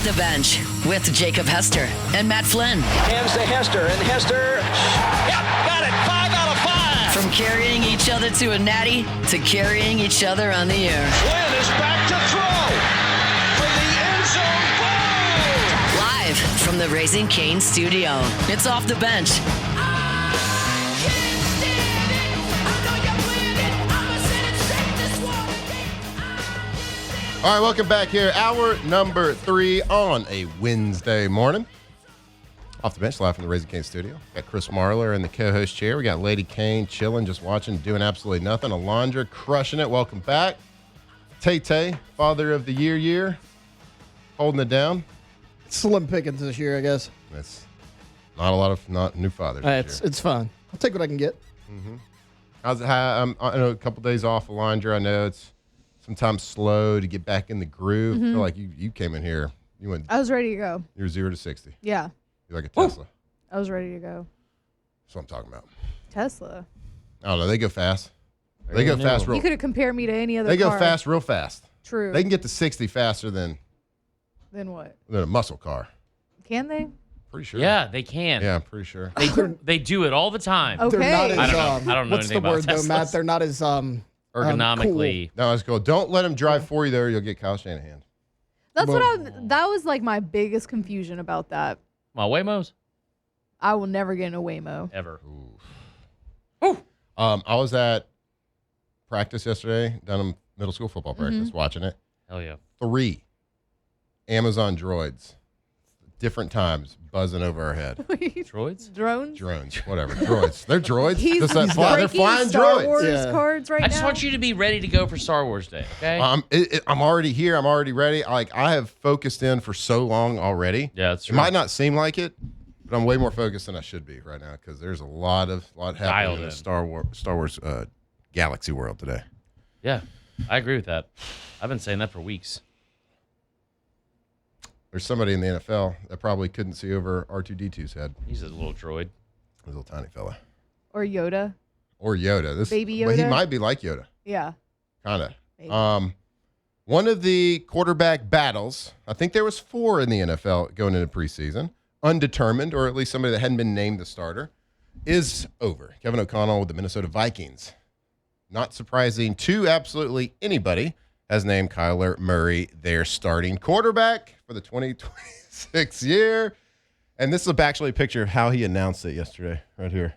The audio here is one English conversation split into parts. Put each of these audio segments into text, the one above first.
Off the Bench with Jacob Hester and Matt Flynn. Hands to Hester, and Hester, yep, got it, 5 out of 5. From carrying each other to a natty to carrying each other on the air. Flynn is back to throw for the end zone goal. Live from the Raising Cane studio, it's Off the Bench. All right, welcome back here. Hour number 3 on a Wednesday morning. Off the Bench, live from the Raising Cane studio. Got Chris Marler in the co-host chair. We got Lady Kane chilling, just watching, doing absolutely nothing. Alondra crushing it. Welcome back. Tay-Tay, father of the year, holding it down. Slim pickings this year, I guess. It's not a lot of new fathers this year. It's fun. I'll take what I can get. Mm-hmm. I know a couple days off, Alondra. I know it's sometimes slow to get back in the groove. I feel like you came in here. I was ready to go. You were 0 to 60. Yeah. You're like a Tesla. I was ready to go. That's what I'm talking about. Tesla. I don't know. They go fast. They go fast real. You could have compared me to any other They go car. fast real fast. True. They can get to 60 faster than what? a muscle car. Can they? Pretty sure. Yeah, they can. Yeah, I'm pretty sure. They do it all the time. Okay. They're not as, I don't know what's anything the word about though, Matt? Teslas. They're not as Ergonomically. No, it's cool. Don't let them drive for you there. You'll get Kyle Shanahan. That's that was like my biggest confusion about that. My Waymos? I will never get in a Waymo. Ever. I was at practice yesterday, down in middle school football practice, watching it. Hell yeah. 3 Amazon droids, different times, buzzing over our head. Droids? Drones? Drones, whatever. Droids. They're droids. He's Just that fly. They're breaking flying Star droids. Wars Yeah. cards right now. I just want you to be ready to go for Star Wars Day, okay? I'm already here. I'm already ready. I have focused in for so long already. Yeah, that's It true. might not seem like it, but I'm way more focused than I should be right now because there's a lot happening Dialed in in. the Star Wars galaxy world today. Yeah, I agree with that. I've been saying that for weeks. There's somebody in the NFL that probably couldn't see over R2-D2's head. He's a little droid. A little tiny fella. Or Yoda. Or Yoda. Baby But he Yoda? might be like Yoda. Yeah. Kind of. Maybe. One of the quarterback battles, I think there was 4 in the NFL going into preseason, undetermined, or at least somebody that hadn't been named the starter, is over. Kevin O'Connell with the Minnesota Vikings. Not surprising to absolutely anybody, has named Kyler Murray their starting quarterback for the 2026 year. And this is actually a picture of how he announced it yesterday, right here.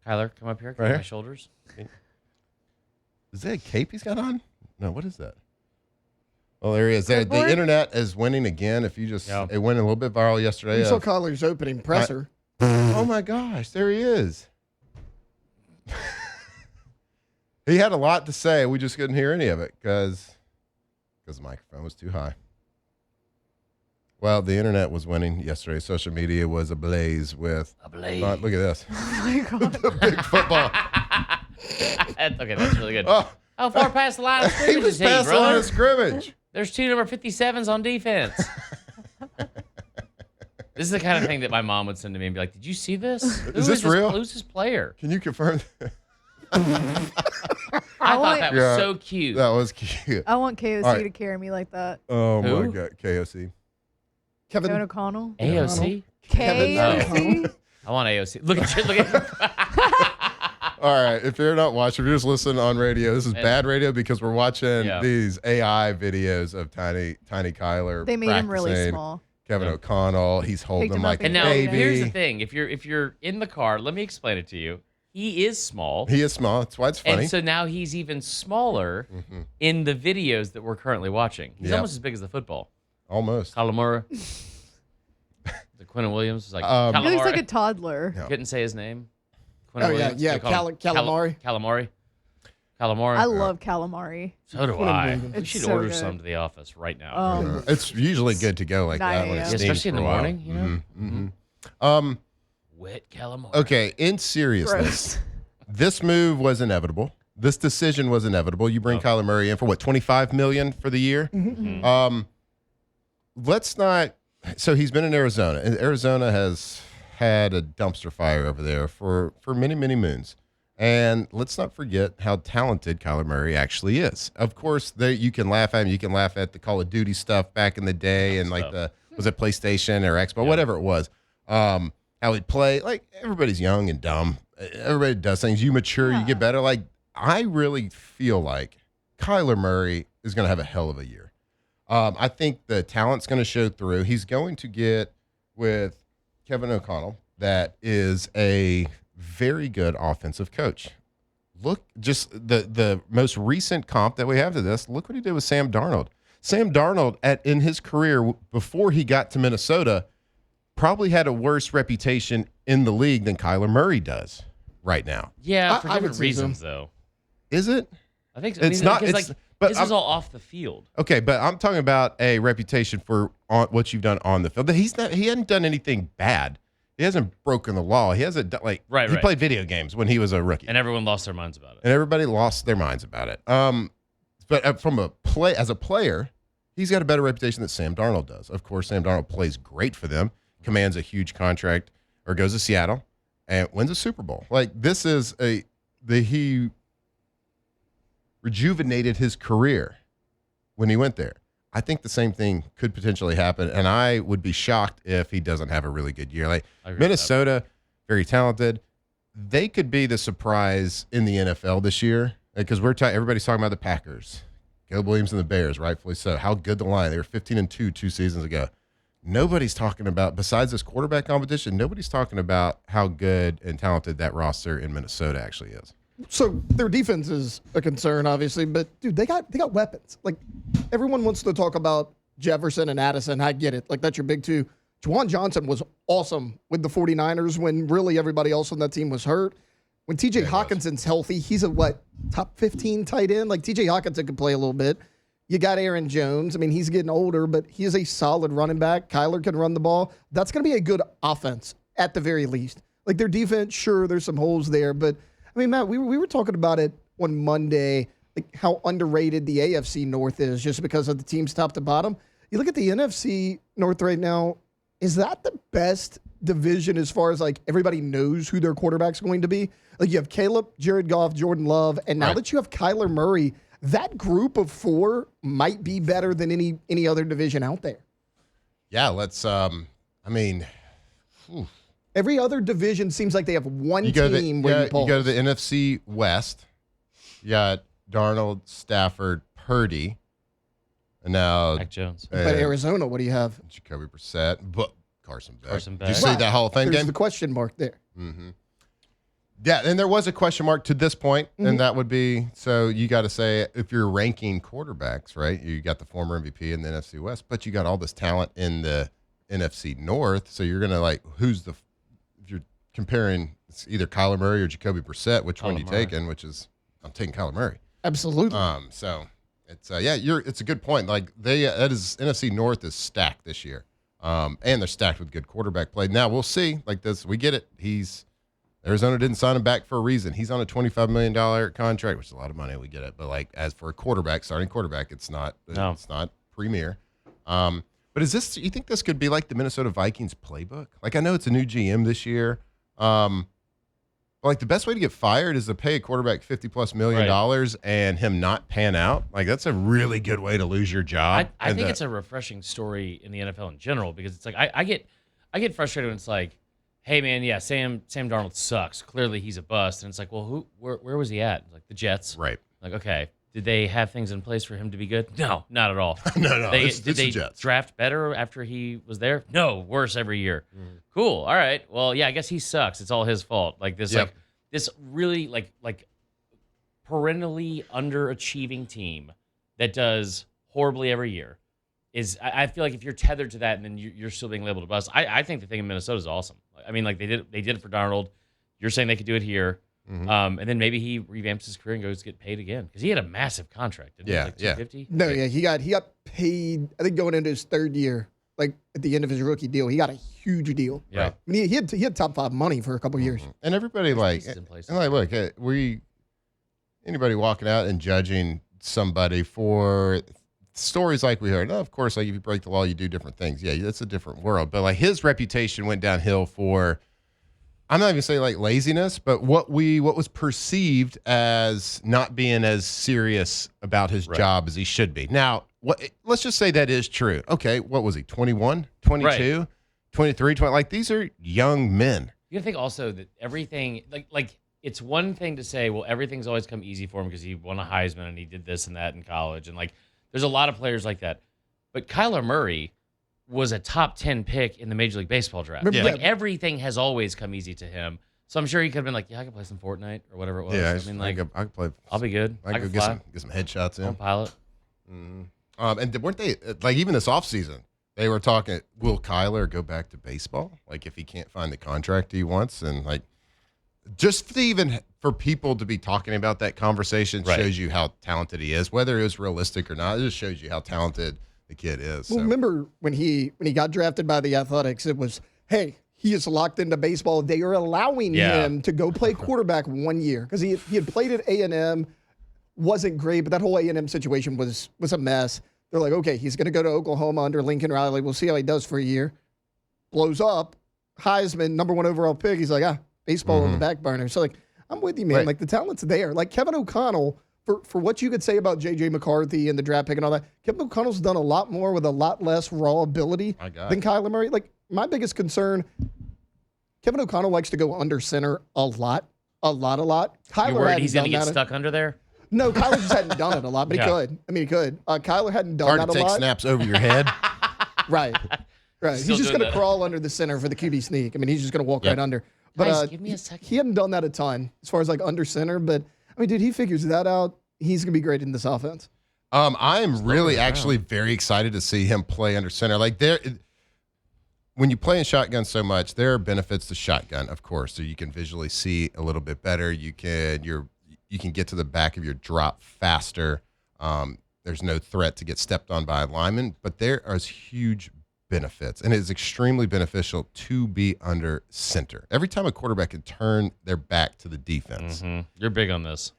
Kyler, come up here. Come Right on here? my shoulders. Is that a cape he's got on? No, what is that? Well, there he is. The Clipboard? internet is winning again. If you just, Yeah. it went a little bit viral yesterday. You saw Kyler's opening presser. Oh my gosh, there he is. He had a lot to say. We just couldn't hear any of it because the microphone was too high. Well, the internet was winning yesterday. Social media was ablaze with. Ablaze. Look at this. Oh my God. The big football. Okay, that's really good. Oh, How far past the line of he scrimmage was is he, past the line brother? of scrimmage. There's 2 number 57s on defense. This is the kind of thing that my mom would send to me and be like, "Did you see this? Is this real? Who's this player?" Can you confirm that? I thought that was Yeah. so cute. That was cute. I want KOC All right. to carry me like that. Oh my Who? God, KOC. Kevin Kevin O'Connell. AOC. KOC. I want AOC. Look at you. Look at All right, if you're not watching, if you're just listening on radio, this is bad radio because we're watching these AI videos of tiny Kyler. They made him really practicing. small. Kevin O'Connell, he's holding Picked him him up like a and And now baby. here's the thing: if you're in the car, let me explain it to you. He is small, He is small. That's why it's funny. and so now he's even smaller in the videos that we're currently watching. He's Yep. almost as big as the football. Almost. Calamora. The Quentin Williams is like He looks like Calamari. a toddler. Yeah. Couldn't say his name. Oh, yeah, Williams? yeah, They call him calamari. Calamari. I love calamari. So do Quentin I. Williams. We It's should so order good. some to the office right now. It's usually good to go like 9 that when it a.m. steams Especially in for the a while. morning, you know? Mhm. Wet calamari. Okay, in seriousness, Gross. this move was inevitable. This decision was inevitable. You bring Kyler Murray in for what, $25 million for the year? Let's not. So he's been in Arizona, and Arizona has had a dumpster fire over there for many moons. And let's not forget how talented Kyler Murray actually is. Of course, you can laugh at him. You can laugh at the Call of Duty stuff back in the day and like was it PlayStation or Xbox, whatever it was. How he'd play. Like, everybody's young and dumb. Everybody does things. You mature, you get better. Like, I really feel like Kyler Murray is going to have a hell of a year. I think the talent's going to show through. He's going to get with Kevin O'Connell, that is a very good offensive coach. Look, just the most recent comp that we have to this, look what he did with Sam Darnold. Sam Darnold, in his career before he got to Minnesota, probably had a worse reputation in the league than Kyler Murray does right now. Yeah, for I would different say reasons, though. Is it? I think so. It's not. Because, But this is all off the field. Okay, but I'm talking about a reputation for what you've done on the field. He hadn't done anything bad. He hasn't broken the law. He hasn't done, he played video games when he was a rookie, And everyone lost their minds about it. and everybody lost their minds about it. But from as a player, he's got a better reputation than Sam Darnold does. Of course, Sam Darnold plays great for them, commands a huge contract, or goes to Seattle and wins a Super Bowl. Like, this is he rejuvenated his career when he went there. I think the same thing could potentially happen, and I would be shocked if he doesn't have a really good year. Like, Minnesota, very talented. They could be the surprise in the NFL this year because everybody's talking about the Packers, Caleb Williams and the Bears, rightfully so. How good the line. They were 15-2 2 seasons ago. Nobody's talking about, besides this quarterback competition, nobody's talking about how good and talented that roster in Minnesota actually is. So their defense is a concern, obviously, but dude, they got weapons. Like, everyone wants to talk about Jefferson and Addison. I get it. Like, that's your big two. Juwan Johnson was awesome with the 49ers when really everybody else on that team was hurt. When TJ Hawkinson's healthy, he's a top 15 tight end? Like, TJ Hawkinson could play a little bit. You got Aaron Jones. I mean, he's getting older, but he is a solid running back. Kyler can run the ball. That's going to be a good offense at the very least. Like, their defense, sure, there's some holes there, but I mean, Matt, we were talking about it on Monday, like how underrated the AFC North is just because of the teams top to bottom. You look at the NFC North right now, is that the best division as far as like everybody knows who their quarterback's going to be? Like, you have Caleb, Jared Goff, Jordan Love, and now that you have Kyler Murray, that group of four might be better than any other division out there. Yeah, let's Every other division seems like they have one team where you go to the NFC West. You got Darnold, Stafford, Purdy, and now Mac Jones. But Arizona, what do you have? Jacoby Brissett, but Carson Beck. Carson Beck. Did you see that Hall of Fame There's game? the question mark there. Mm-hmm. Yeah, and there was a question mark to this point, and that would be, so you got to say, if you're ranking quarterbacks, right, you got the former MVP in the NFC West, but you got all this talent in the NFC North, so you're going to, like, if you're comparing, it's either Kyler Murray or Jacoby Brissett, which one are you taking? I'm taking Kyler Murray. Absolutely. So it's it's a good point. Like, NFC North is stacked this year, and they're stacked with good quarterback play. Now we'll see. Like this, we get it. Arizona didn't sign him back for a reason. He's on a $25 million contract, which is a lot of money. We get it, but like as for a starting quarterback, it's not premier. But you think this could be like the Minnesota Vikings playbook? Like, I know it's a new GM this year. But like, the best way to get fired is to pay a quarterback $50+ million and him not pan out. Like, that's a really good way to lose your job. I think it's a refreshing story in the NFL in general because it's like I get frustrated when it's like, hey man, yeah, Sam Darnold sucks. Clearly he's a bust, and it's like, well, where was he at? Like the Jets, right? Like, okay. Did they have things in place for him to be good? No, not at all. No. Did they draft better after he was there? No, worse every year. Cool. All right. Well, yeah, I guess he sucks. It's all his fault. Like this, this really like perennially underachieving team that does horribly every year is. I feel like if you're tethered to that and then you're still being labeled a bust. I think the thing in Minnesota is awesome. I mean, like they did it for Darnold. You're saying they could do it here. And then maybe he revamps his career and goes get paid again because he had a massive contract. Didn't he? Like $250? No, yeah, he got paid. I think going into his third year, like at the end of his rookie deal, he got a huge deal. Yeah, I mean, he had top 5 money for a couple years. And everybody look, anybody walking out and judging somebody for stories like we heard. Of course, like if you break the law, you do different things. Yeah, that's a different world. But like his reputation went downhill for I'm not even saying like laziness, but what was perceived as not being as serious about his job as he should be. Now, let's just say that is true. Okay, what was he, 21, 22, 23, 20? Like, these are young men. You gotta think also that everything, like it's one thing to say, well, everything's always come easy for him because he won a Heisman and he did this and that in college. And, like, there's a lot of players like that. But Kyler Murray was a top 10 pick in the Major League Baseball draft. Yeah. Like, everything has always come easy to him. So I'm sure he could have been like, yeah, I can play some Fortnite or whatever it was. Yeah, I mean, like, I could play. I'll be good. I could fly. get some headshots in. I'll pilot. And weren't they, like, even this offseason, they were talking, will Kyler go back to baseball? Like, if he can't find the contract he wants? And, like, just even for people to be talking about that conversation shows you how talented he is. Whether it was realistic or not, it just shows you how talented the kid is. Well, remember when he got drafted by the Athletics, it was, hey, he is locked into baseball. They are allowing him to go play quarterback 1 year because he had played at A&M, wasn't great, but that whole A&M situation was a mess. They're like, okay, he's going to go to Oklahoma under Lincoln Riley. We'll see how he does for a year. Blows up, Heisman, number 1 overall pick. He's like, baseball on the back burner. So, like, I'm with you, man. Right. Like, the talent's there. Like, Kevin O'Connell, for what you could say about J.J. McCarthy and the draft pick and all that, Kevin O'Connell's done a lot more with a lot less raw ability than Kyler Murray. Like, my biggest concern, Kevin O'Connell likes to go under center a lot. Kyler You're worried hadn't he's going to done get that. stuck under there? No, Kyler just hadn't done it a lot, but he could. I mean, he could. Kyler hadn't done hard that to a take lot. snaps over your head. Right. He's Still just doing going to that. crawl under the center for the QB sneak. I mean, he's just going to walk right under. But Guys, give me a second. He hadn't done that a ton as far as like under center. But I mean, dude, he figures that out. He's going to be great in this offense. I'm really actually very excited to see him play under center. Like, when you play in shotgun so much, there are benefits to shotgun, of course. So you can visually see a little bit better. You can get to the back of your drop faster. There's no threat to get stepped on by a lineman, but there are huge benefits, and it is extremely beneficial to be under center. Every time a quarterback can turn their back to the defense, You're big on this.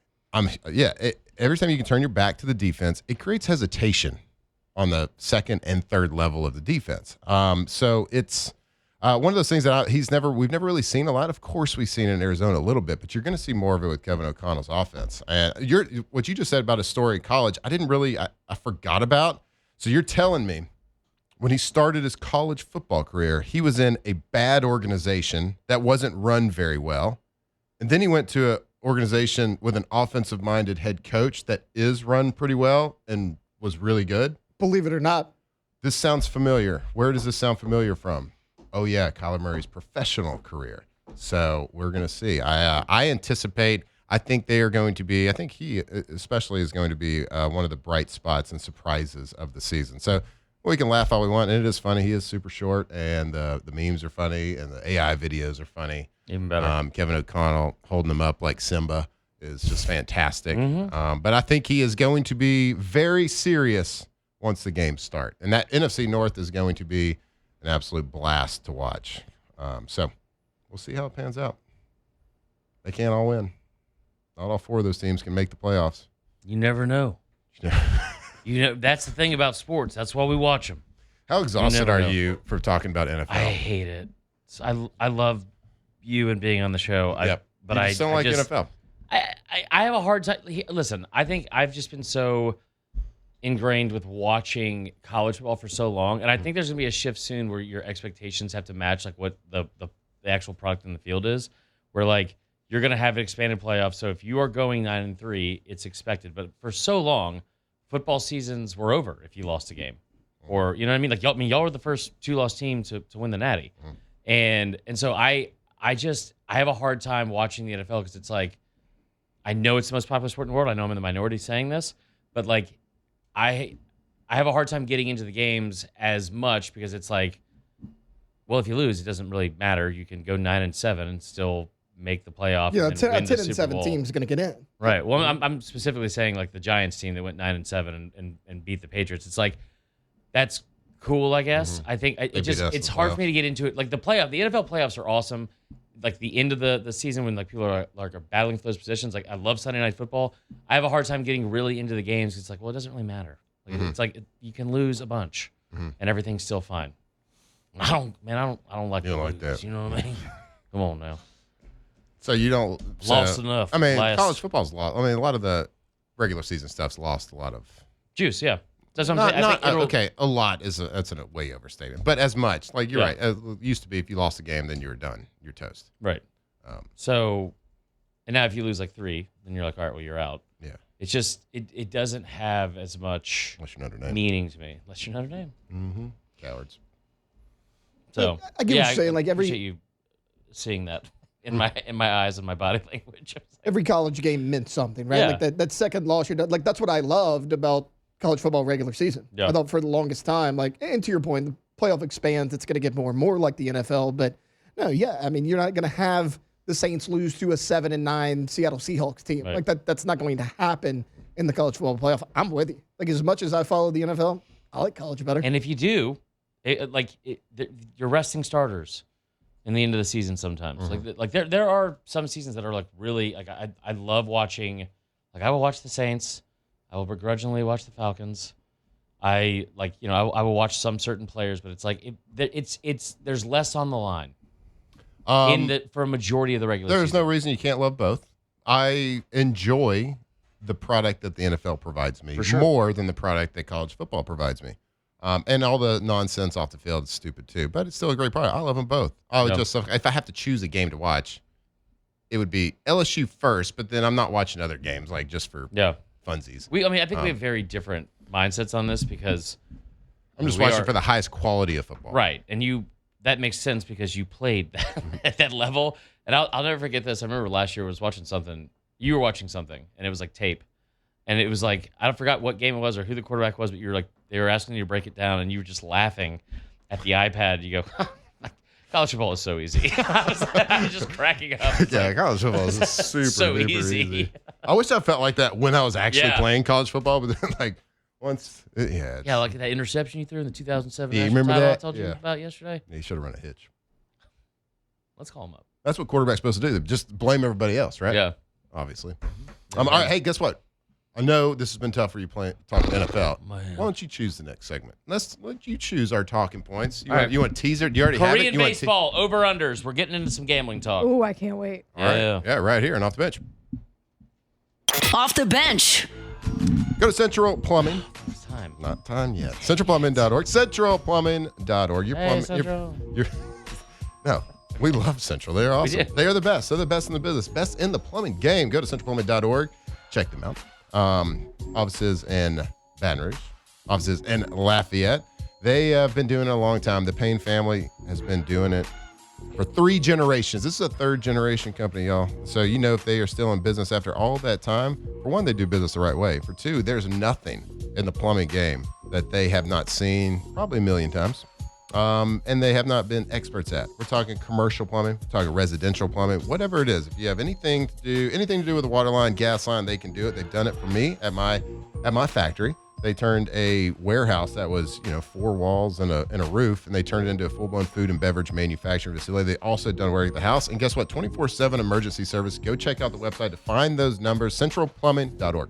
every time you can turn your back to the defense, it creates hesitation on the second and third level of the defense. So it's one of those things that we've never really seen a lot. Of course, we've seen it in Arizona a little bit, but you're going to see more of it with Kevin O'Connell's offense. And what you just said about his story in college, I forgot about. So you're telling me when he started his college football career, he was in a bad organization that wasn't run very well. And then he went to an organization with an offensive-minded head coach that is run pretty well and was really good. Believe it or not. This sounds familiar. Where does this sound familiar from? Oh, yeah, Kyler Murray's professional career. So we're going to see. I anticipate, I think they are going to be, I think he especially is going to be one of the bright spots and surprises of the season. So we can laugh all we want, and it is funny. He is super short, and the memes are funny, and the AI videos are funny. Even better. Kevin O'Connell holding him up like Simba is just fantastic. But I think he is going to be very serious once the games start. And that NFC North is going to be an absolute blast to watch. So we'll see how it pans out. They can't all win. Not all four of those teams can make the playoffs. You never know. That's the thing about sports. That's why we watch them. How exhausted are know. you for talking about NFL? I hate it. So I love you and being on the show. But you I just don't like NFL. I have a hard time. Listen, I think I've just been so ingrained with watching college football for so long, and I think there's gonna be a shift soon where your expectations have to match like what the actual product in the field is. Where like you're gonna have an expanded playoff. So if you are going 9-3, it's expected. But for so long, football seasons were over if you lost a game, or you know what I mean. Like y'all were the first 2-loss team to win the Natty, and so I have a hard time watching the NFL because it's like I know it's the most popular sport in the world. I know I'm in the minority saying this, but like I have a hard time getting into the games as much because it's like, well, if you lose, it doesn't really matter. You can go 9-7 and still make the playoff. Yeah, and a win the 10 Super and 7 Bowl. team is going to get in. Right. Well, I'm specifically saying like the Giants team that went 9-7 and beat the Patriots. It's like that's cool, I guess. I think it's hard for me to get into it. Like the NFL playoffs are awesome. Like the end of the season when like people are battling for those positions. Like I love Sunday Night Football. I have a hard time getting really into the games. It's like, well, it doesn't really matter. Like, it's like you can lose a bunch and everything's still fine. I don't like. You don't like that. You know what I mean? Come on now. So you don't Lost enough. I mean, Last- college football's lost. I mean, a lot of the regular season stuff's lost a lot of. Juice, yeah. That's what I'm saying. I think it'll- Okay, a lot that's a way overstatement, but as much. Like you're Yeah. right. It used to be if you lost a game, then you were done. You're toast. Right. So, and now if you lose like 3, then you're like, all right, well, you're out. Yeah. It's just, it doesn't have as much Unless you're Notre Dame. meaning to me. Unless you're Notre Dame. Mm-hmm. Cowards. So, I get what you're saying, like, appreciate you seeing that in my eyes and my body language. Every college game meant something, right? Yeah. Like that second loss you're done. Like that's what I loved about college football regular season. Yeah. I thought for the longest time, like, and to your point, the playoff expands. It's going to get more and more like the NFL. But no, yeah, I mean, you're not going to have the Saints lose to a 7-9 Seattle Seahawks team. Right. Like that's not going to happen in the college football playoff. I'm with you. Like as much as I follow the NFL, I like college better. And if you do, you're resting starters in the end of the season sometimes. Like there are some seasons that are like really like I love watching. Like I will watch the Saints. I will begrudgingly watch the Falcons. I will watch some certain players, but it's like there's less on the line for a majority of the regular There's season. no reason you can't love both. I enjoy the product that the NFL provides me For sure. more than the product that college football provides me. And all the nonsense off the field is stupid too, but it's still a great product. I love them both. I would if I have to choose a game to watch, it would be LSU first, but then I'm not watching other games like just for funsies. I think we have very different mindsets on this because I'm just watching for the highest quality of football. Right. And that makes sense because you played at that level. And I'll never forget this. I remember last year I was watching something. You were watching something, and it was like tape. And it was like, I forgot what game it was or who the quarterback was, but you were like, they were asking you to break it down, and you were just laughing at the iPad. You go, college football is so easy. I was just cracking up. Yeah, college football is super so duper easy. I wish I felt like that when I was actually playing college football, but then like once, Yeah, like that interception you threw in the 2007 Yeah, you national remember title that? I told you Yeah. about yesterday. You should have run a hitch. Let's call him up. That's what quarterback's supposed to do. Just blame everybody else, right? Yeah. Obviously. All right. Hey, guess what? I know this has been tough for you talking NFL. Man. Why don't you choose the next segment? Let's let you choose our talking points. All right. You want teaser? Do you already have it? Korean You want baseball, over-unders. We're getting into some gambling talk. Ooh, I can't wait. All right. Yeah, right here and off the bench. Off the bench. Go to Central Plumbing. It's time. Not time yet. CentralPlumbing.org. CentralPlumbing.org. Your Hey, plumbing. Central. No, we love Central. They're awesome. do. They are the best. They're the best in the business. Best in the plumbing game. Go to CentralPlumbing.org. Check them out. Offices in Baton Rouge. Offices in Lafayette. They have been doing it a long time. The Payne family has been doing it for 3 generations. This is a 3rd generation company, y'all. So you know if they are still in business after all that time. For one, they do business the right way. For 2, there's nothing in the plumbing game that they have not seen probably a million times. And they have not been experts at. We're talking commercial plumbing, we're talking residential plumbing, whatever it is. If you have anything to do with the water line, gas line, they can do it. They've done it for me at my factory. They turned a warehouse that was, 4 walls and a roof, and they turned it into a full-blown food and beverage manufacturing facility. They also done work at the house. And guess what? 24/7 emergency service. Go check out the website to find those numbers, centralplumbing.org.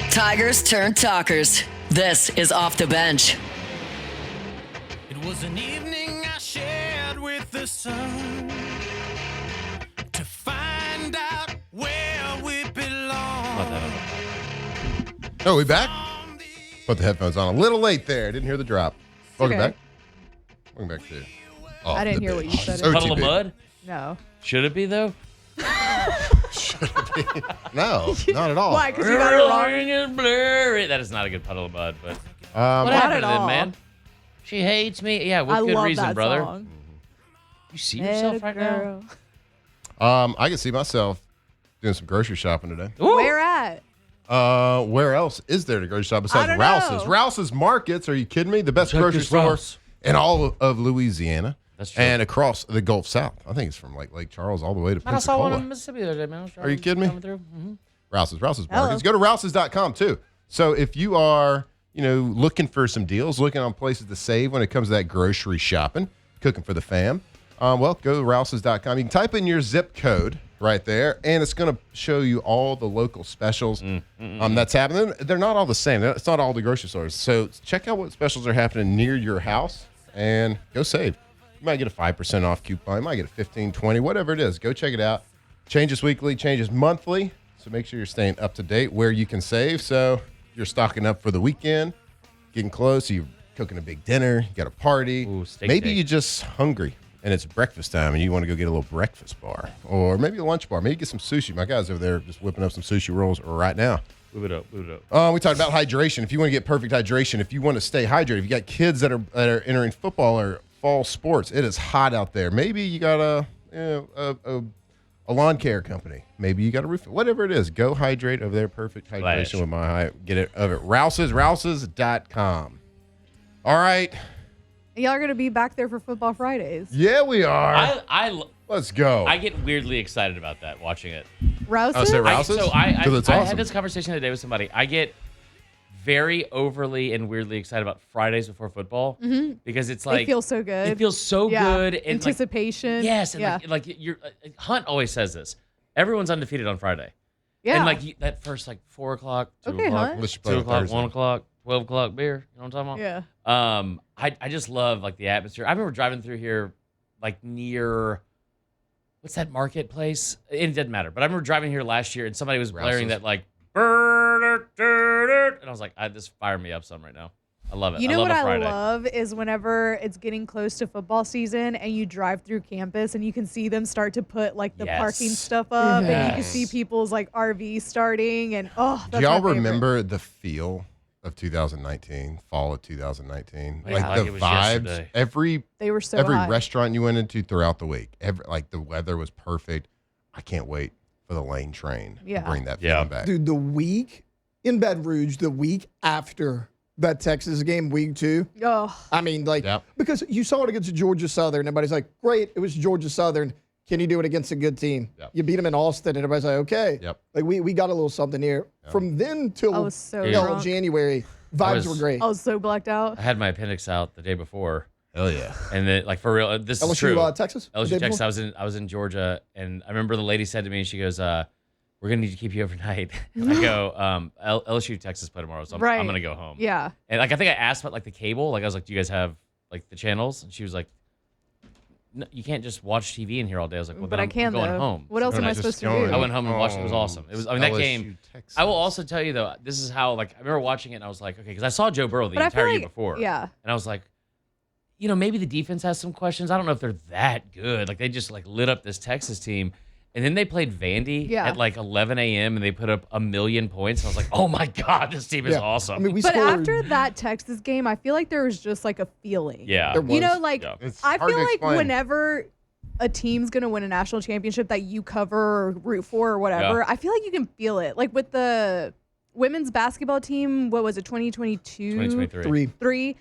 Tigers turn talkers. This is Off the Bench. It was an evening I shared with the sun to find out where we belong. Oh, we back? Put the headphones on. A little late there. Didn't hear the drop. Welcome okay. back. Welcome back to I didn't hear what you said. Puddle of OTB. mud? No. Should it be, though? No, not at all. Why? Because you got it wrong. Everything is blurry. That is not a good puddle of mud, but what Not happened at to them, all. man? She hates me. Yeah, with I good love reason, that brother. song. You see yourself right now? Girl. I can see myself doing some grocery shopping today. Ooh. Where at? Where else is there to grocery shop I besides don't Rouse's? know. Rouse's Markets. Are you kidding me? The best Check grocery this store Rouse. in all of Louisiana. That's true. And across the Gulf South. I think it's from like Lake Charles all the way to Man, I saw one in Pensacola. Mississippi the other day, man. Are you kidding me? Coming through. Mm-hmm. Rouse's Hello. Markets. Go to Rouse's.com too. So if you are, looking for some deals, looking on places to save when it comes to that grocery shopping, cooking for the fam, go to Rouse's.com. You can type in your zip code right there, and it's going to show you all the local specials that's happening. They're not all the same. It's not all the grocery stores. So check out what specials are happening near your house and go save. You might get a 5% off coupon. You might get a 15, 20, whatever it is. Go check it out. Changes weekly, changes monthly. So make sure you're staying up to date where you can save. So you're stocking up for the weekend, getting close. You're cooking a big dinner. You got a party. Ooh, steak maybe day. you're just hungry and it's breakfast time and you want to go get a little breakfast bar or maybe a lunch bar. Maybe get some sushi. My guy's over there just whipping up some sushi rolls right now. Move it up, move it up. We talked about hydration. If you want to get perfect hydration, if you want to stay hydrated, if you got kids that are entering football or fall sports, it is hot out there. Maybe you got a lawn care company. Maybe you got a roof. Whatever it is, go hydrate over there. Perfect hydration Flash. with my high. Get it over at Rouses.com. All right. Y'all are going to be back there for Football Fridays. Yeah, we are. I Let's go. I get weirdly excited about that, watching it. Rouses? Oh, so Rouses? I 'Cause it's I awesome. had this conversation the other day with somebody. I get very overly and weirdly excited about Fridays before football because it's like It feels so good. It feels so Yeah. good. And Anticipation. Like, yes, and yeah. like you're Hunt always says this. Everyone's undefeated on Friday. Yeah. And like that first like 4 o'clock, 2 Okay, o'clock, Hunt. Let's play 2 on o'clock, Thursday. 1 o'clock, 12 o'clock beer. You know what I'm talking about? Yeah. I just love like the atmosphere. I remember driving through here like near what's that marketplace? It doesn't matter. But I remember driving here last year and somebody was blaring Rouses. that like and I was like, this fired me up some right now. I love it. You know I love what a I Friday. love is whenever it's getting close to football season and you drive through campus and you can see them start to put like the Yes. parking stuff up and you can Yes. see people's like RVs starting and that's Do y'all my favorite. remember the feel of 2019, fall of 2019? Yeah, Like like the it was vibes. yesterday. Every They were so every hot. restaurant you went into throughout the week, like the weather was perfect. I can't wait for the lane train Yeah. to bring that Yeah. feeling back. Dude, the week in Baton Rouge, the week after that Texas game, week 2. Oh, I mean, like, Yep. because you saw it against Georgia Southern. Everybody's like, great, it was Georgia Southern. Can you do it against a good team? Yep. You beat them in Austin, and everybody's like, okay. Yep. Like, we got a little something here. From then till I was so Yeah. drunk. January, vibes were great. I was so blacked out. I had my appendix out the day before. Hell yeah. And then like for real, this is LSU, true. Texas? the LSU day Texas. before? I was in Georgia, and I remember the lady said to me, she goes, "We're gonna need to keep you overnight." And I go, "LSU Texas play tomorrow, so I'm Right. gonna go home." Yeah. And like I think I asked about like the cable, like I was like, "Do you guys have like the channels?" And she was like, "No, you can't just watch TV in here all day." I was like, "Well, But then I I'm can going though. home." What else So am I just supposed to going- do? I went home and watched it. It was awesome. It was. I mean, that LSU, game. Texas. I will also tell you though, this is how like I remember watching it and I was like, okay, because I saw Joe Burrow the But I feel entire year like- before. yeah. And I was like, you know, maybe the defense has some questions. I don't know if they're that good. Like they just like lit up this Texas team. And then they played Vandy Yeah. at like 11 a.m. and they put up 1,000,000 points. I was like, oh my God, this team is Yeah. awesome. I mean, we But scored. after that Texas game, I feel like there was just like a feeling. yeah. There You know, was. like Yeah. It's I hard feel to like explain. whenever a team's gonna win a national championship that you cover or root for or whatever, Yeah. I feel like you can feel it. Like with the women's basketball team, what was it, 2022? 2023. 3.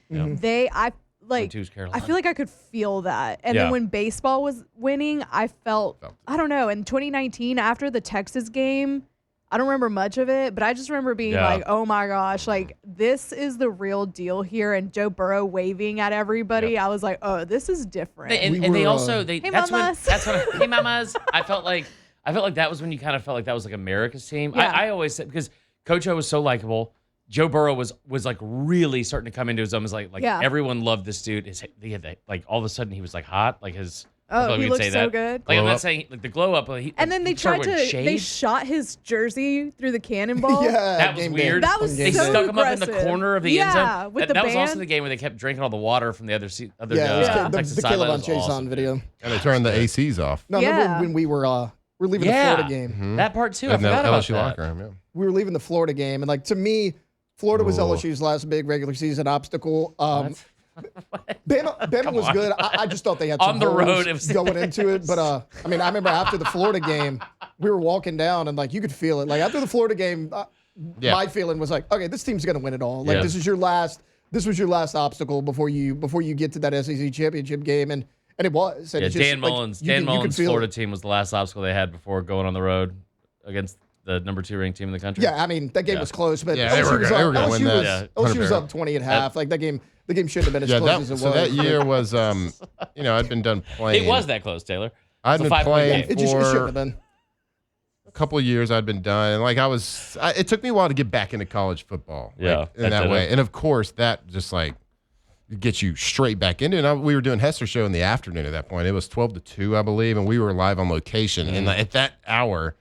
I like 22 is I Carolina. feel like I could feel that. And Yeah. then when baseball was winning, I felt I don't know, in 2019 after the Texas game, I don't remember much of it, but I just remember being Yeah. like, "Oh my gosh, like this is the real deal here." And Joe Burrow waving at everybody. I was like, "Oh, this is different." And, We and they were, also they Hey, that's mamas. when hey mamas. I felt like that was when you kind of felt like that was like America's team. Yeah. I always said because Coach O was so likable. Joe Burrow was like really starting to come into his own. It was like Yeah. everyone loved this dude. He had that, like all of a sudden he was like hot. Like his I Oh, feel like he we could looked say so that. good. Like I'm Glow not up. saying like the glow up. But he, And then they he started tried to wearing they shades. shot his jersey through the cannonball. Yeah, That was game day. weird. That was They so stuck him up in the aggressive. corner of the end Yeah, zone. with that the was also band. the game where they kept drinking all the water from the other Yeah, it was Yeah. Texas the sideline. Caleb Was Chase awesome. on video. And they turned the ACs off. No, Yeah. remember when we were leaving the Yeah. Florida game? That part too. I In the forgot about LSU that. locker room, yeah. We were leaving the Florida game, and like to me, Florida was Oh. LSU's last big regular season obstacle. Bama was on. good. I just thought they had On some the holes road, it was- going into it. But I mean, I remember after the Florida game, we were walking down, and like you could feel it. Like after the Florida game, Yeah. my feeling was like, okay, this team's gonna win it all. Like Yeah. this was your last obstacle before you get to that SEC championship game, and it was. And Yeah, it's just, Dan like, Mullins. you Dan could Mullins' feel Florida it. team was the last obstacle they had before going on the road against the number 2 ranked team in the country. Yeah, I mean that game Yeah. was close, but Yeah, they LSU were was gonna- they up. were gonna win LSU that. was, Yeah. LSU was 100%. up 20 at half. Like the game shouldn't have been as Yeah, close as it was. so that year was, I'd been done playing. It was that close, Taylor. I'd It's a been 5-point playing game. It shouldn't for have been. a couple of years. I'd been done, and like it took me a while to get back into college football. Yeah, like, in that that did way. it. And of course, that just like get you straight back into it. And we were doing Hester's show in the afternoon at that point. It was 12 to 2, I believe, and we were live on location. And at that hour,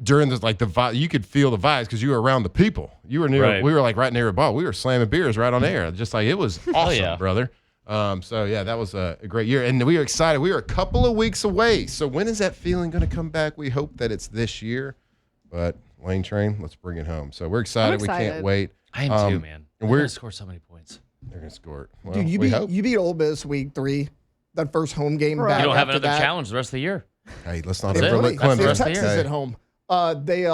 during this, like you could feel the vibes because you were around the people. You were near. Right. We were like right near a ball. We were slamming beers right on air. Just like it was awesome, yeah. brother. So yeah, that was a great year, and we were excited. We were a couple of weeks away. So when is that feeling going to come back? We hope that it's this year. But Lane Train, let's bring it home. So we're excited. We can't wait. I am too, man. And we're going to score so many points. They're going to score it. Well, Dude, you beat Ole Miss week 3. That first home game back. You don't have after another that. challenge the rest of the year. Hey, let's not That's it. overlook That's the Clemson. rest of the Texas year. at home. They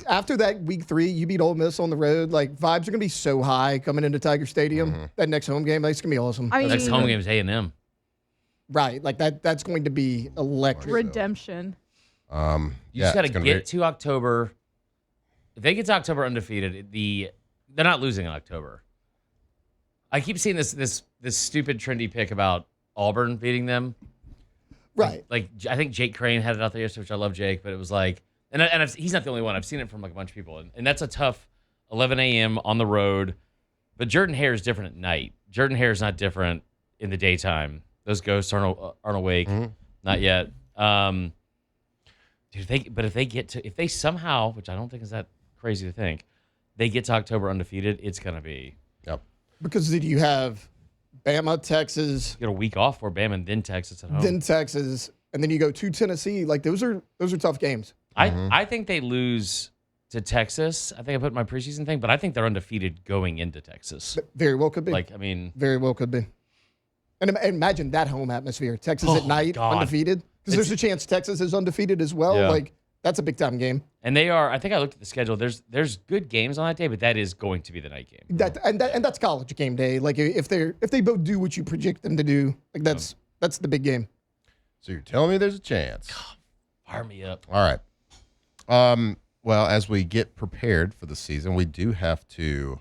after that week 3, you beat Ole Miss on the road. Like vibes are gonna be so high coming into Tiger Stadium. That next home game, that's gonna be awesome. I mean, Next home game is A&M. Right, like that's going to be electric. redemption. You just got to get to October. If they get to October undefeated, they're not losing in October. I keep seeing this stupid trendy pick about Auburn beating them. Right. Like I think Jake Crane had it out there yesterday, which I love Jake, but it was like, he's not the only one. I've seen it from like a bunch of people, and that's a tough 11 a.m. on the road. But Jordan Hare is different at night. Jordan Hare is not different in the daytime. Those ghosts aren't awake, not yet. Dude, if they somehow, which I don't think is that crazy to think, they get to October undefeated, it's gonna be. Yep. Because did you have Bama, Texas, Get a week off for Bama and then Texas at home. then Texas, and then you go to Tennessee? Like those are tough games. I think they lose to Texas. I think I put my preseason thing, but I think they're undefeated going into Texas. Very well could be. Like, I mean, Very well could be. And imagine that home atmosphere. Texas at night, God. undefeated. Because there's a chance Texas is undefeated as well. Yeah. Like, that's a big-time game. and they are. I think I looked at the schedule. There's good games on that day, but that is going to be the night game. And that's college game day. Like, if they both do what you project them to do, like that's the big game. So you're telling me there's a chance? Fire me up. All right. Well, as we get prepared for the season, we do have to.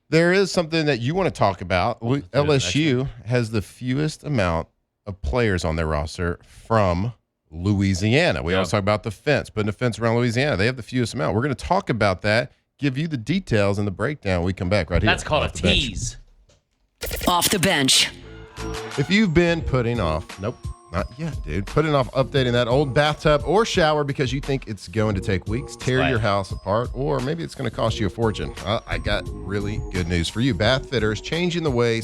There is something that you want to talk about. LSU has the fewest amount of players on their roster from Louisiana. We always talk about the fence, putting a fence around Louisiana. They have the fewest amount. We're going to talk about that, give you the details and the breakdown when we come back right here. That's called a tease. Off the bench. If you've been putting off, nope, not yet, dude, putting off updating that old bathtub or shower because you think it's going to take weeks, tear your house apart, or maybe it's going to cost you a fortune, I got really good news for you. Bath Fitter is changing the way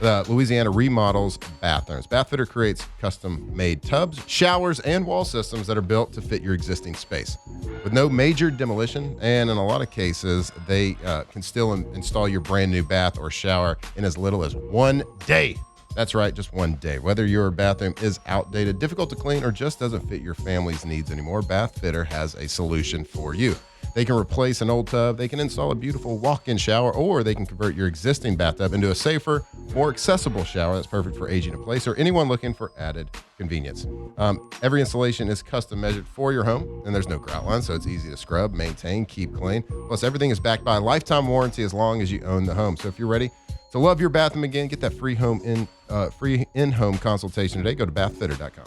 Louisiana remodels bathrooms. Bath Fitter creates custom-made tubs, showers, and wall systems that are built to fit your existing space. With no major demolition, and in a lot of cases, they can still install your brand new bath or shower in as little as 1 day. That's right, just 1 day. Whether your bathroom is outdated, difficult to clean, or just doesn't fit your family's needs anymore, Bath Fitter has a solution for you. They can replace an old tub, they can install a beautiful walk-in shower, or they can convert your existing bathtub into a safer, more accessible shower that's perfect for aging in place or anyone looking for added convenience. Every installation is custom measured for your home, and there's no grout line, so it's easy to scrub, maintain, keep clean. Plus, everything is backed by a lifetime warranty as long as you own the home. So if you're ready to love your bathroom again, get that free in-home consultation today. Go to bathfitter.com.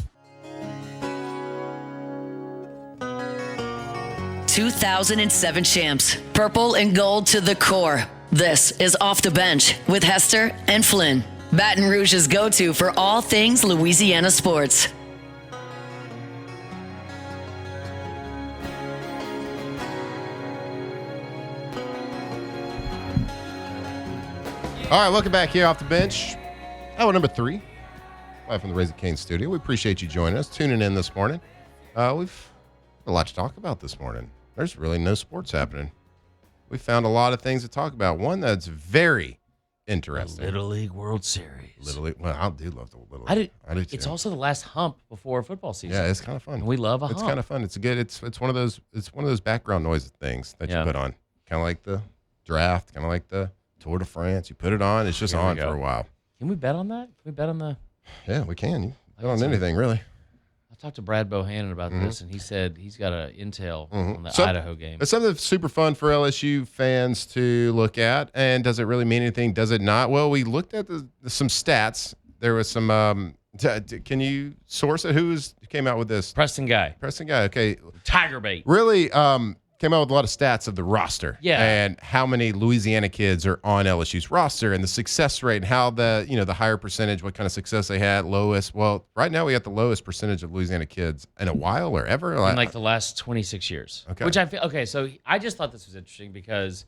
2007 champs, purple and gold to the core. This is Off the Bench with Hester and Flynn, Baton Rouge's go-to for all things Louisiana sports. All right, welcome back here off the bench. Hour number 3, live from the Raising Cane studio. We appreciate you joining us, tuning in this morning. We've a lot to talk about this morning. There's really no sports happening. We found a lot of things to talk about. One that's very interesting. Little League World Series. Little League. Well, I do love the Little League. I do. too. It's also the last hump before football season. Yeah, it's kind of fun. And we love a hump. It's kind of fun. It's good. It's one of those background noise things that you put on. Kind of like the draft. Kind of like the Tour de France. You put it on. It's just on for a while. Can we bet on that? Can we bet on the? Yeah, we can. You bet on anything really. I talked to Brad Bohannon about this, and he said he's got an intel on the Idaho game. It's something that's super fun for LSU fans to look at. And does it really mean anything? Does it not? Well, we looked at some stats. There was some. Can you source it? Who came out with this? Preston Guy. Preston Guy. Okay. Tiger bait. Really, came out with a lot of stats of the roster, and how many Louisiana kids are on LSU's roster, and the success rate, and how the higher percentage, what kind of success they had, lowest. Well, right now we got the lowest percentage of Louisiana kids in a while or ever, in like the last 26 years. Okay, which I feel So I just thought this was interesting because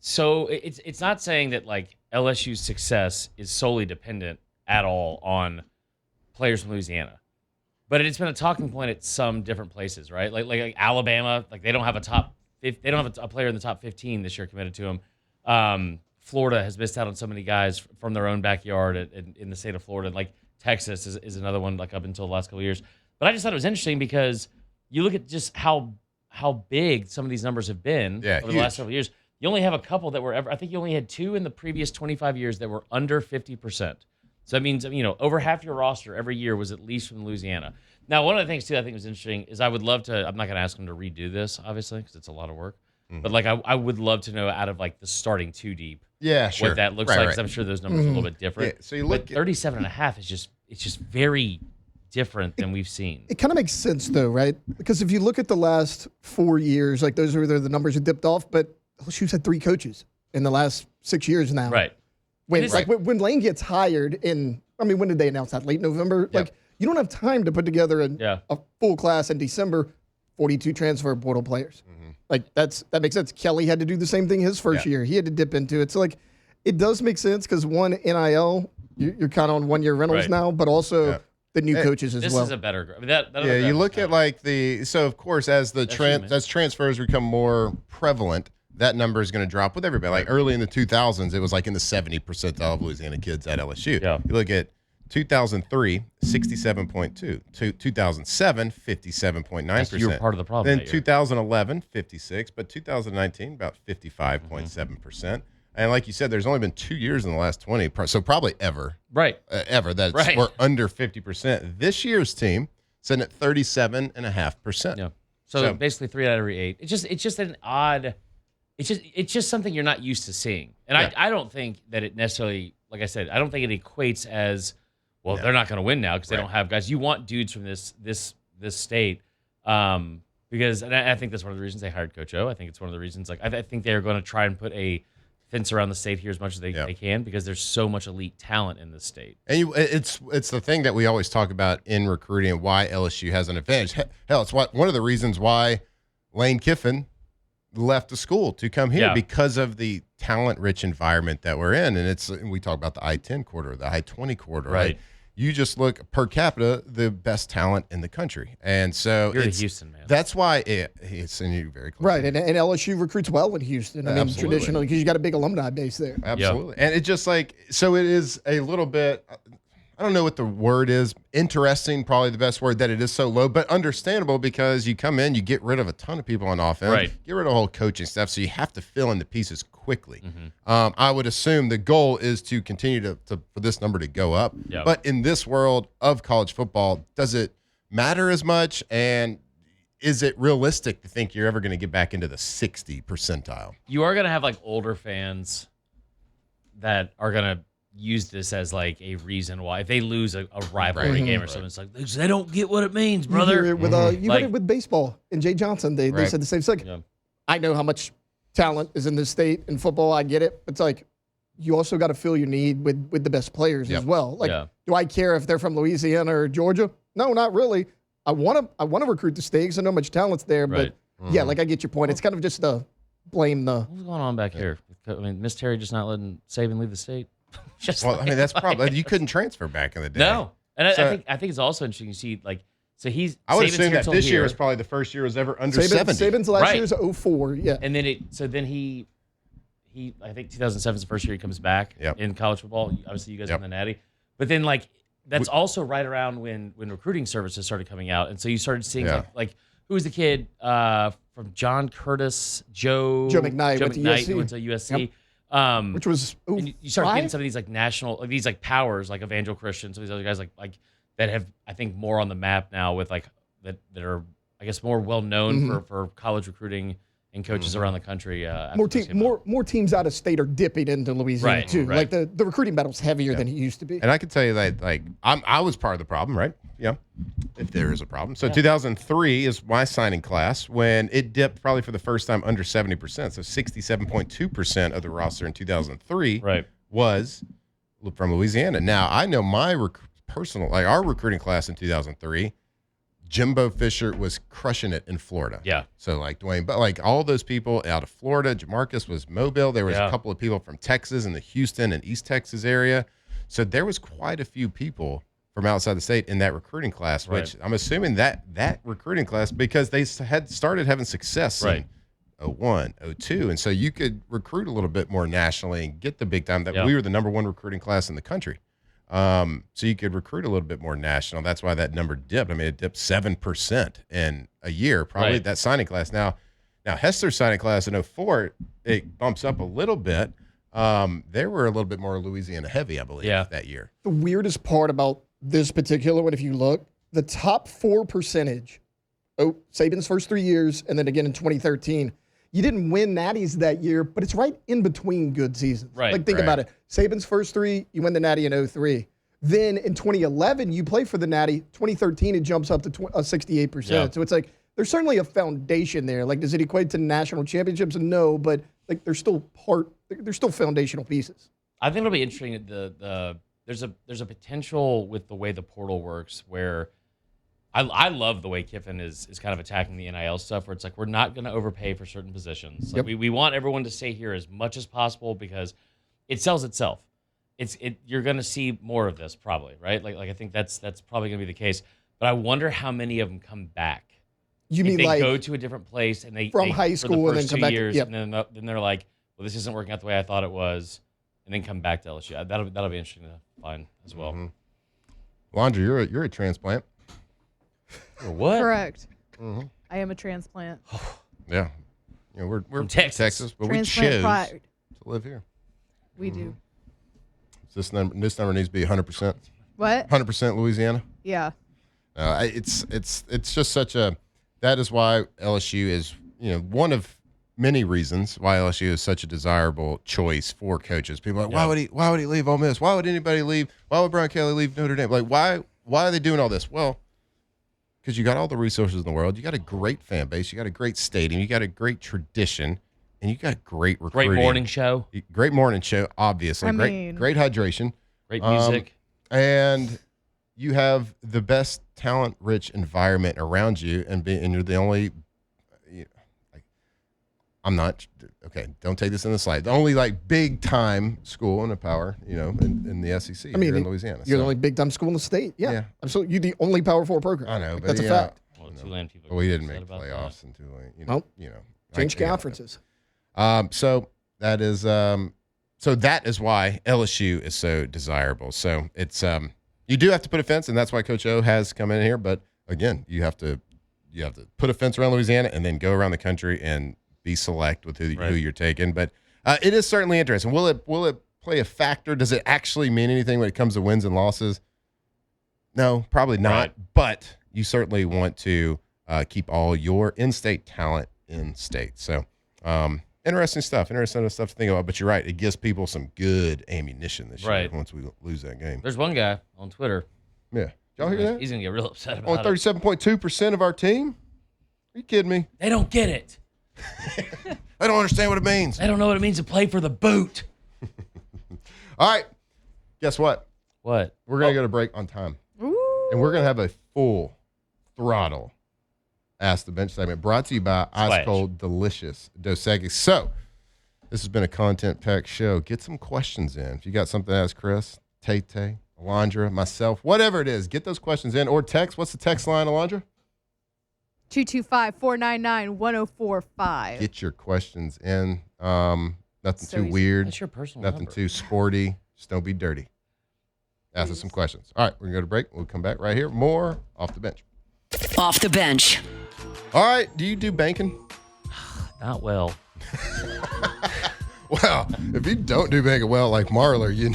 it's not saying that like LSU's success is solely dependent at all on players from Louisiana. But it's been a talking point at some different places, right? Like Alabama, like they don't have they don't have a player in the top 15 this year committed to them. Florida has missed out on so many guys from their own backyard in the state of Florida. Like Texas is another one, like up until the last couple of years. But I just thought it was interesting because you look at just how big some of these numbers have been over the last several years. You only have a couple that were I think you only had 2 in the previous 25 years that were under 50%. So that means, over half your roster every year was at least from Louisiana. Now, one of the things, too, I think was interesting is I would love to – I'm not going to ask them to redo this, obviously, because it's a lot of work. Mm-hmm. But, like, I would love to know out of, like, the starting 2 deep what that looks like, because I'm sure those numbers are a little bit different. Yeah, so you look but 37.5 is just very different than we've seen. It kind of makes sense, though, right? Because if you look at the last 4 years, like, those are the numbers that dipped off, but LSU's had 3 coaches in the last 6 years now. Right. When Lane gets hired when did they announce that? Late November? Yep. Like, you don't have time to put together a full class in December, 42 transfer portal players. Mm-hmm. Like, that makes sense. Kelly had to do the same thing his first year. He had to dip into it. So, like, it does make sense because, one, NIL, you're kind of on one-year rentals now, but also the new coaches as well. This is a better you look at, like, so, of course, as as transfers become more prevalent, that number is going to drop with everybody. Like early in the 2000s, it was like in the 70 percentile of Louisiana kids at LSU. Yeah. You look at 2003, 67.2. 2007, 57.9%. You were part of the problem. Then 2011, 56. But 2019, about 55.7%. And like you said, there's only been 2 years in the last 20, so probably ever. Right. Ever that we're under 50%. This year's team sitting at 37.5%. Yeah. So basically 3 out of every 8. It's just an odd. It's just something you're not used to seeing. And I don't think that it necessarily, like I said, I don't think it equates as, well, they're not going to win now because they don't have guys. You want dudes from this state because, and I think that's one of the reasons they hired Coach O. I think it's one of the reasons, like, I think they're going to try and put a fence around the state here as much as they can because there's so much elite talent in this state. And it's the thing that we always talk about in recruiting and why LSU has an advantage. Hell, it's one of the reasons why Lane Kiffin left the school to come here because of the talent-rich environment that we're in. And we talk about the I-10 corridor, the I-20 corridor, right? You just look per capita, the best talent in the country. And so you're in Houston, man. That's why it's in you very close. Right, and LSU recruits well in Houston. I mean, traditionally, because you got a big alumni base there. Absolutely. And it just it is a little bit, I don't know what the word is. Interesting, probably the best word, that it is so low, but understandable because you come in, you get rid of a ton of people on offense, get rid of the whole coaching staff, so you have to fill in the pieces quickly. Mm-hmm. I would assume the goal is to continue for this number to go up. Yep. But in this world of college football, does it matter as much? And is it realistic to think you're ever going to get back into the 60 percentile? You are going to have like older fans that are going to use this as like a reason why if they lose a rivalry game or something, it's like they don't get what it means, brother. You hear it with baseball and Jay Johnson. They said the same thing. Yeah. I know how much talent is in this state in football. I get it. It's like you also got to fill your need with the best players as well. Like, do I care if they're from Louisiana or Georgia? No, not really. I want to recruit the state because I know how much talent's there. But like I get your point. It's kind of just to blame the. What's going on back here? I mean, Miss Terry just not letting Saban leave the state. That's probably you couldn't transfer back in the day. No, and I think it's also interesting. You see, like, so I would assume that this year was probably the first year was ever under 70. Saban's last year was 04, and then he I think 2007 is the first year he comes back in college football. Obviously, you guys won the Natty, but then like that's also right around when recruiting services started coming out, and so you started seeing like who was the kid from John Curtis, Joe McKnight who went to USC. Yep. Which was you start getting some of these like national, like these like powers like Evangel Christian, some of these other guys like that have I think more on the map now with like that are I guess more well known for college recruiting and coaches around the country. More teams out of state are dipping into Louisiana too. Right. Like the recruiting battle's heavier than it used to be. And I can tell you that like I was part of the problem, right? if there is a problem. So 2003 is my signing class when it dipped probably for the first time under 70%. So 67.2% of the roster in 2003 was from Louisiana. Now, I know my our recruiting class in 2003, Jimbo Fisher was crushing it in Florida. Yeah. So like Dwayne, but like all those people out of Florida, Jamarcus was Mobile. There was a couple of people from Texas and the Houston and East Texas area. So there was quite a few people from outside the state in that recruiting class, which I'm assuming that recruiting class, because they had started having success in 01, 02. And so you could recruit a little bit more nationally and get the big time. We were the number one recruiting class in the country. So you could recruit a little bit more national. That's why that number dipped. I mean, it dipped 7% in a year, probably that signing class. Now Hester's signing class in 04, it bumps up a little bit. They were a little bit more Louisiana heavy, I believe, that year. The weirdest part about this particular one, if you look, the top 4%, Saban's first 3 years, and then again in 2013, you didn't win Natties that year, but it's right in between good seasons. Think about it. Saban's first 3, you win the Natty in 03. Then in 2011, you play for the Natty. 2013, it jumps up to 68%. Yeah. So it's like there's certainly a foundation there. Like, does it equate to national championships? No, but like they're still foundational pieces. I think it'll be interesting. There's a potential with the way the portal works where I love the way Kiffin is kind of attacking the NIL stuff, where it's like we're not going to overpay for certain positions. Like we want everyone to stay here as much as possible because it sells itself. You're going to see more of this probably, right? Like I think that's probably going to be the case. But I wonder how many of them come back. You mean they like go to a different place and they high school for the and first then come 2 back? years, and then they're like, well, this isn't working out the way I thought it was, and then come back to LSU. That'll be interesting to find as well. Mm-hmm. Landry, you're a transplant. Or what? Correct. I am a transplant. Yeah. We're from Texas, but transplant we chose pride. to live here. We do. So this number needs to be 100%. What? 100% Louisiana. Yeah. It's just such a. That is why LSU is one of many reasons why LSU is such a desirable choice for coaches. People are like, why would he leave Ole Miss? Why would anybody leave? Why would Brian Kelly leave Notre Dame? Like, why are they doing all this? Well, because you got all the resources in the world. You got a great fan base. You got a great stadium. You got a great tradition. And you got great recruiting. Great morning show. Great morning show, obviously. Great hydration. Great music. And you have the best talent-rich environment around you, and you're the only I'm not okay. Don't take this in the slide. The only big-time school in the power, in the SEC. I mean, here in Louisiana. You're the only big-time school in the state. Yeah, absolutely. You're the only Power 4 program. I know, but that's a fact. Well, Tulane people. We didn't make playoffs in Tulane. Change conferences. So that is why LSU is so desirable. So it's you do have to put a fence, and that's why Coach O has come in here. But again, you have to put a fence around Louisiana and then go around the country and be select with who you're taking. But it is certainly interesting. Will it play a factor? Does it actually mean anything when it comes to wins and losses? No, probably not. Right. But you certainly want to keep all your in-state talent in state. So interesting stuff to think about. But you're right. It gives people some good ammunition this year once we lose that game. There's one guy on Twitter. Yeah. Did y'all hear that? He's going to get real upset about it. On 37.2% of our team? Are you kidding me? They don't get it. I don't understand what it means. They don't know what it means to play for the boot. All right. Guess what? What? We're going to go to break on time. Ooh. And we're going to have a full throttle Ask the Bench segment brought to you by Ice Cold Delicious Dos Equis. So, this has been a content-packed show. Get some questions in. If you got something to ask Chris, Tay, Alondra, myself, whatever it is, get those questions in or text. What's the text line, Alondra? 225-499-1045. Get your questions in. Nothing too weird. That's your personal Nothing number. too sporty. Just don't be dirty. Ask us some questions. All right, we're going to go to break. We'll come back right here. More Off the Bench. Off the Bench. All right, do you do banking? Not well. Well, if you don't do banking well like Marler, you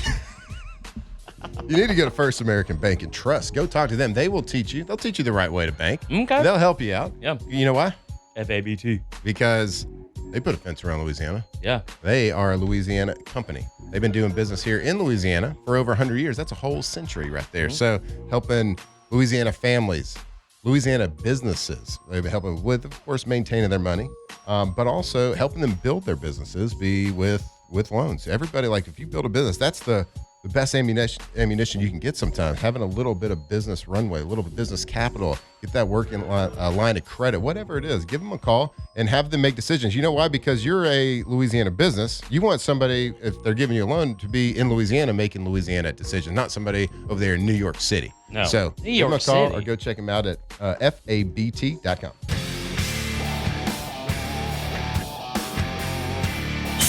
need to go to First American Bank and Trust. Go talk to them. They will teach you. They'll teach you the right way to bank. Okay. They'll help you out. Yeah. You know why? FABT. Because they put a fence around Louisiana. Yeah. They are a Louisiana company. They've been doing business here in Louisiana for over 100 years. That's a whole century right there. Mm-hmm. So helping Louisiana families, Louisiana businesses. They've been helping with, of course, maintaining their money, but also helping them build their businesses with loans. Everybody, like if you build a business, that's the best ammunition you can get sometimes. Having a little bit of business runway, a little bit of business capital, get that working line of credit, whatever it is, give them a call and have them make decisions. You know why? Because you're a Louisiana business. You want somebody, if they're giving you a loan, to be in Louisiana making Louisiana decisions, not somebody over there in New York City. No. So New give them a York call City. or go check them out at fabt.com.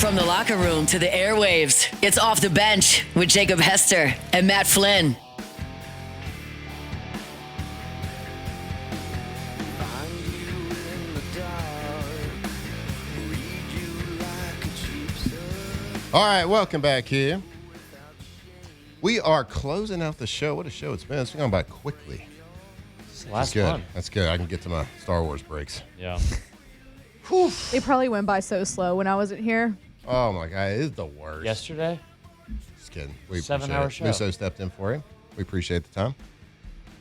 From the locker room to the airwaves, it's Off the Bench with Jacob Hester and Matt Flynn. All right, welcome back here. We are closing out the show. What a show it's been. It's gone by quickly. It's That's last good. one. That's good. I can get to my Star Wars breaks. Yeah. They probably went by so slow when I wasn't here. Oh, my God. It is the worst. Yesterday? Just kidding. We 7-hour appreciate it. show. Musso stepped in for you. We appreciate the time.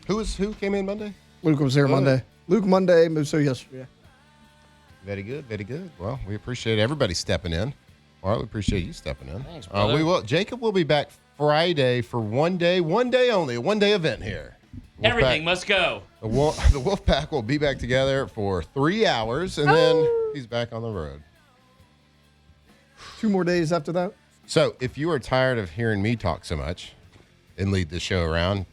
Who came in Monday? Luke was here Monday. Luke Monday, Musso yesterday. Very good. Very good. Well, we appreciate everybody stepping in. All right, we appreciate you stepping in. Thanks, brother. We will. Jacob will be back Friday for one day only, a one-day event here. Everything must go. The Wolfpack will be back together for 3 hours, and then he's back on the road. 2 more days after that. So if you are tired of hearing me talk so much and lead the show around,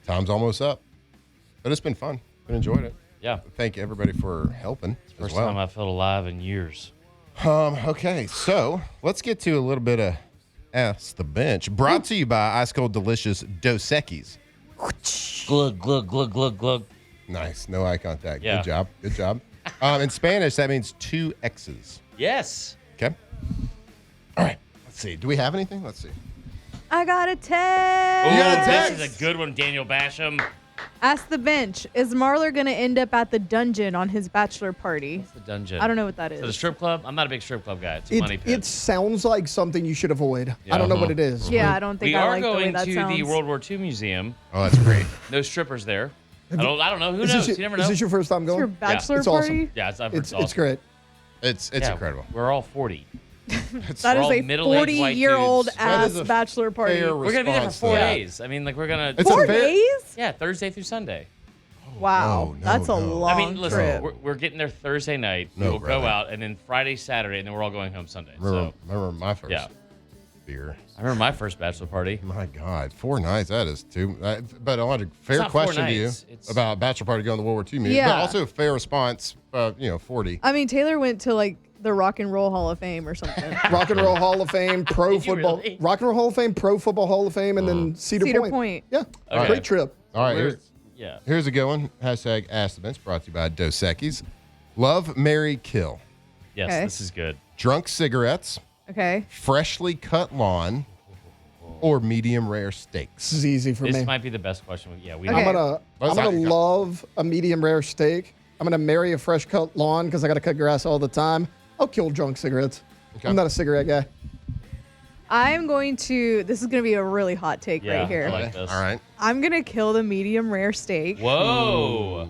time's almost up. But it's been fun. Been enjoyed it. Yeah. Thank everybody for helping First as well. time I felt alive in years. Okay, so let's get to a little bit of Ask the Bench. Brought to you by Ice Cold Delicious Dos Equis. Glug, glug, glug, glug, glug. Nice. No eye contact. Yeah. Good job. Good job. In Spanish, that means 2 X's. Yes. Okay. All right. Let's see. Do we have anything? Let's see. I got a text. You got a This text? is a good one, Daniel Basham. Ask the Bench. Is Marler going to end up at the dungeon on his bachelor party? It's the dungeon. I don't know what that is. So the strip club? I'm not a big strip club guy. It's a money pit. It sounds like something you should avoid. Yeah. I don't know what it is. Yeah, I don't think We I are like the way going that to sounds. the World War II Museum. Oh, that's great. No strippers there. I don't know. Who Is knows? this, You never is know. this your first time It's your going? bachelor It's awesome. party? Yeah, I've heard It's awesome. great. It's Yeah, incredible. We're all 40. That We're is all a middle-aged white 40-year-old dudes. That ass is a bachelor party. fair We're going to be there for response 4 to that. days. I mean, like, we're going It's to. a 4 fair- days? Yeah, Thursday through Sunday. Wow, No, that's a no. long I mean, listen, trip. we're getting there Thursday night. No, we'll brother. go out, and then Friday, Saturday, and then we're all going home Sunday. Remember my first Yeah. beer. I remember my first bachelor party. My God, 4 nights. That is too. But I want a fair not 4 question to you nights. It's- about bachelor party going to the World War II museum. Yeah. But also a fair response. 40. I mean, Taylor went to like the Rock and Roll Hall of Fame or something. Rock and Roll Hall of Fame, Pro Did you Football. really? Rock and Roll Hall of Fame, Pro Football Hall of Fame, and then Cedar Point. Yeah, Okay. great trip. All right. Yeah. Here's a good one. Hashtag Ask the Bench brought to you by Dos Equis. Love, marry, kill. Yes, Okay. this is good. Drunk cigarettes, Okay. freshly cut lawn, or medium rare This steaks. is easy for This me. might be the best question. Yeah, we. Okay. I'm gonna Let's not- love a medium rare steak. I'm gonna marry a fresh cut lawn because I gotta cut grass all the time. I'll kill drunk cigarettes. Okay. I'm not a cigarette guy. I'm going to. This is going to be a really hot take Yeah, right here. I like this. All right. I'm going to kill the medium rare steak Whoa.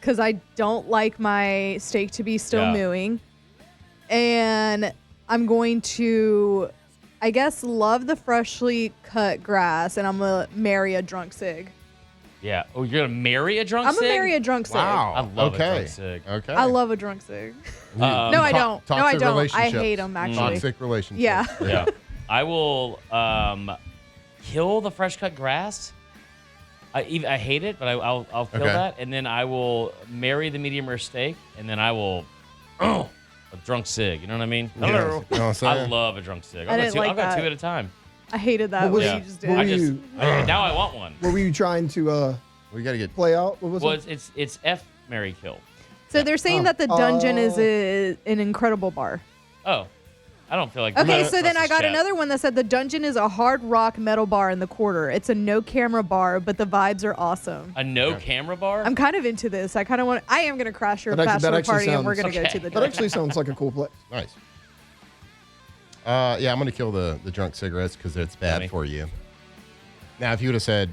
because I don't like my steak to be still Yeah. mooing. And I'm going to, I guess, love the freshly cut grass, and I'm going to marry a drunk cig. Yeah. Oh, you're gonna marry a drunk I'm going cig? to marry a drunk cig. Wow. I love a okay. drunk cig. Okay. I love a drunk cig. No, I To- don't. No, I toxic don't. I relationships. hate them, actually. Toxic relationships. Yeah. Yeah. I will kill the fresh cut grass. I hate it, but I'll kill Okay. that, and then I will marry the medium rare steak, and then I will a drunk cig. You know what I mean? Yes. You know what I'm I saying? love a drunk cig. I didn't I'll like go that. 2 at a time. I hated that, What what was- you just what did. were Now I want one. What were you trying to We got to get. play out? What was Well, it? it's F Mary Kill. So they're saying that the dungeon is an incredible bar. Oh, I don't feel like. Okay, that's so then I his got chat. another one that said the dungeon is a hard rock metal bar in the quarter. It's a no camera bar, but the vibes are awesome. A no camera bar. I'm kind of into this. I am going to crash your That bachelor actually party and we're sounds- going to go to the That dungeon. actually sounds like a cool place. Nice. Yeah, I'm going to kill the drunk cigarettes because it's bad Funny. for you. Now, if you would have said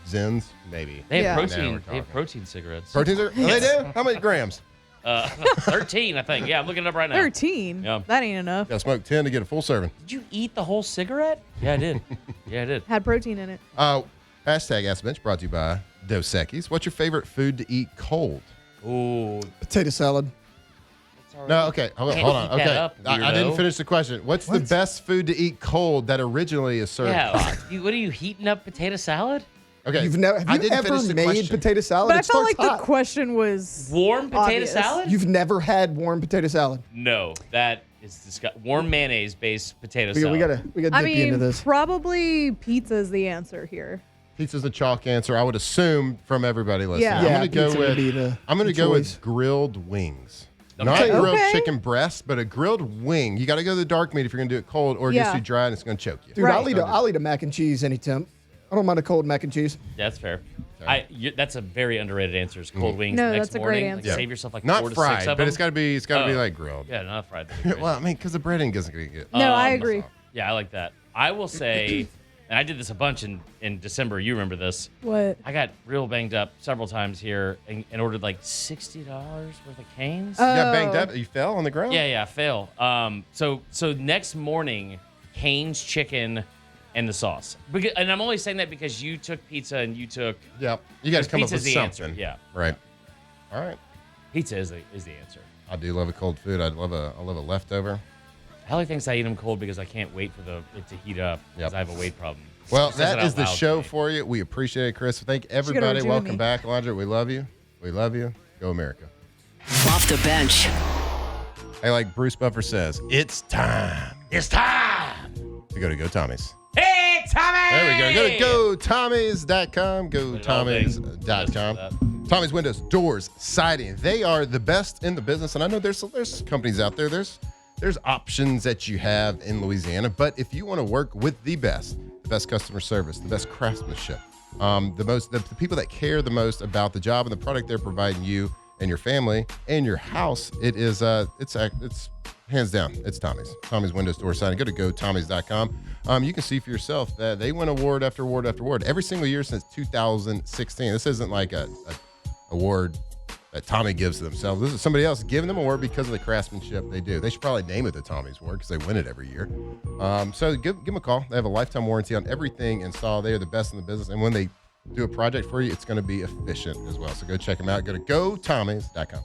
Zins, maybe. They have Yeah. Now we're protein. They talking. have protein cigarettes. Proteins are? They do? How many grams? 13, I think. Yeah, I'm looking it up right now. 13. Yeah. That ain't enough. Got to smoke 10 to get a full serving. Did you eat the whole cigarette? Yeah, I did. Yeah, I did. Had protein in it. Hashtag Ask Bench brought to you by Dos Equis. What's your favorite food to eat cold? Ooh. Potato salad. No, okay. Hold Can't on. eat that Okay. up, I didn't weirdo. finish the question. What's the best food to eat cold that originally is served Yeah. hot? What are you heating up potato salad? Okay. Have I you didn't ever finish the made question. potato salad? But I It felt starts like hot. the question was Warm potato obvious. salad? You've never had warm potato salad. No, that is disgusting. Warm mayonnaise-based potato We salad. gotta dip I you into mean, this. probably pizza is the answer here. Pizza's the chalk answer, I would assume, from everybody listening. Yeah. I'm Yeah, going to go pizza would be with the go choice. with grilled wings. Okay. Not grilled Okay. chicken breast, but a grilled wing. You got to go the dark meat if you're going to do it cold, or it gets Yeah. too dry and it's going to choke you. Dude, Right. I'll eat a mac and cheese any temp. I don't mind a cold mac and cheese. Yeah, that's fair. That's a very underrated answer. Is cold wings No, the next that's a great morning. answer. Like, save yourself like Not 4 to fried, 6 of but them. it's got to be Oh. like grilled. Yeah, not fried. Well, I mean, because the breading isn't going to get. No, I agree. Yeah, I like that. I will say, and I did this a bunch in December. You remember this? What? I got real banged up several times here and ordered like $60 worth of canes. You got banged Oh. up. You fell on the ground. Yeah, I fail. So next morning, Cane's chicken and the sauce. And I'm only saying that because you took pizza and you took Yep. You got to come up pizza's with the something. answer. Yeah, Right. All right. pizza is the answer. I do love a cold food. I love a leftover. Hallie thinks I eat them cold because I can't wait for it to heat up because Yep. I have a weight problem. Well, She says it that out is the loud to show me. for you. We appreciate it, Chris. Thank gotta everybody. rejoin Welcome me. back, Alondra. We love you. We love you. Go America. Off the bench. Hey, like Bruce Buffer says, it's time. It's time. We go to Go Tommy's. Hey, Tommy! There we go. Go to GoTommys.com. GoTommys.com. Tommy's Windows, Doors, Siding. They are the best in the business. And I know there's companies out there. There's options that you have in Louisiana. But if you want to work with the best customer service, the best craftsmanship, the people that care the most about the job and the product they're providing you and your family and your house, it's hands down, it's Tommy's. Tommy's Windows, Door, Siding. Go to GoTommys.com. You can see for yourself that they win award after award after award every single year since 2016. This isn't like a award that Tommy gives to themselves. This is somebody else giving them an award because of the craftsmanship they do. They should probably name it the Tommy's Award because they win it every year. So give them a call. They have a lifetime warranty on everything installed. They are the best in the business. And when they do a project for you, it's going to be efficient as well. So go check them out. Go to GoTommys.com.